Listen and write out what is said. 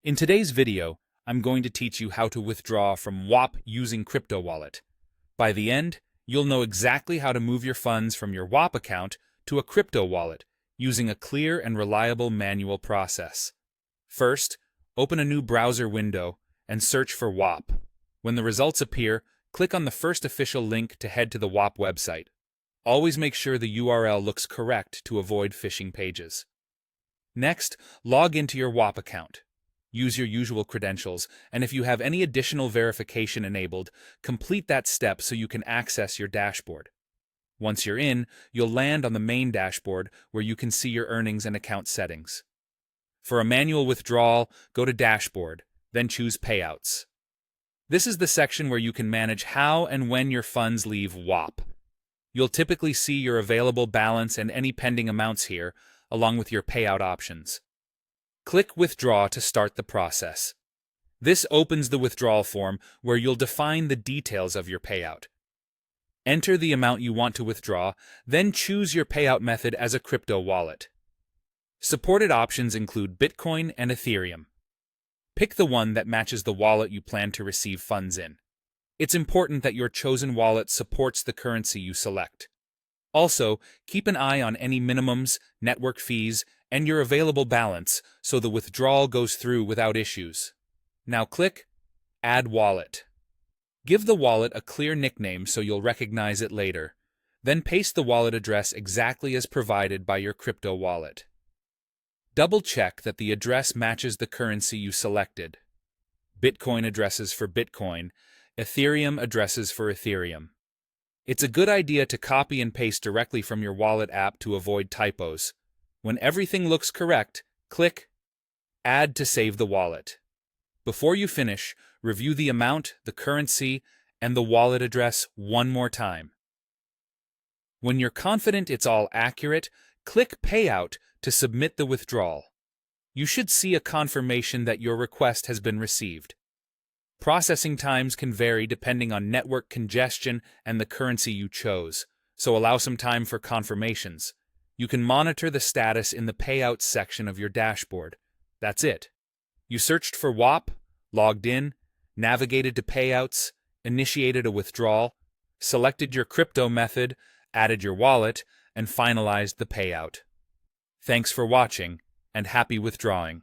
In today's video, I'm going to teach you how to withdraw from Whop using Crypto Wallet. By the end, you'll know exactly how to move your funds from your Whop account to a crypto wallet using a clear and reliable manual process. First, open a new browser window and search for Whop. When the results appear, click on the first official link to head to the Whop website. Always make sure the URL looks correct to avoid phishing pages. Next, log into your Whop account. Use your usual credentials, and if you have any additional verification enabled, complete that step so you can access your dashboard. Once you're in, you'll land on the main dashboard where you can see your earnings and account settings. For a manual withdrawal, go to Dashboard, then choose Payouts. This is the section where you can manage how and when your funds leave Whop. You'll typically see your available balance and any pending amounts here, along with your payout options. Click Withdraw to start the process. This opens the withdrawal form where you'll define the details of your payout. Enter the amount you want to withdraw, then choose your payout method as a crypto wallet. Supported options include Bitcoin and Ethereum. Pick the one that matches the wallet you plan to receive funds in. It's important that your chosen wallet supports the currency you select. Also, keep an eye on any minimums, network fees, and your available balance so the withdrawal goes through without issues. Now click Add Wallet. Give the wallet a clear nickname so you'll recognize it later. Then paste the wallet address exactly as provided by your crypto wallet. Double-check that the address matches the currency you selected. Bitcoin addresses for Bitcoin, Ethereum addresses for Ethereum. It's a good idea to copy and paste directly from your wallet app to avoid typos. When everything looks correct, click Add to save the wallet. Before you finish, review the amount, the currency, and the wallet address one more time. When you're confident it's all accurate, click Payout to submit the withdrawal. You should see a confirmation that your request has been received. Processing times can vary depending on network congestion and the currency you chose, so allow some time for confirmations. You can monitor the status in the Payouts section of your dashboard. That's it. You searched for Whop, logged in, navigated to Payouts, initiated a withdrawal, selected your crypto method, added your wallet, and finalized the payout. Thanks for watching, and happy withdrawing.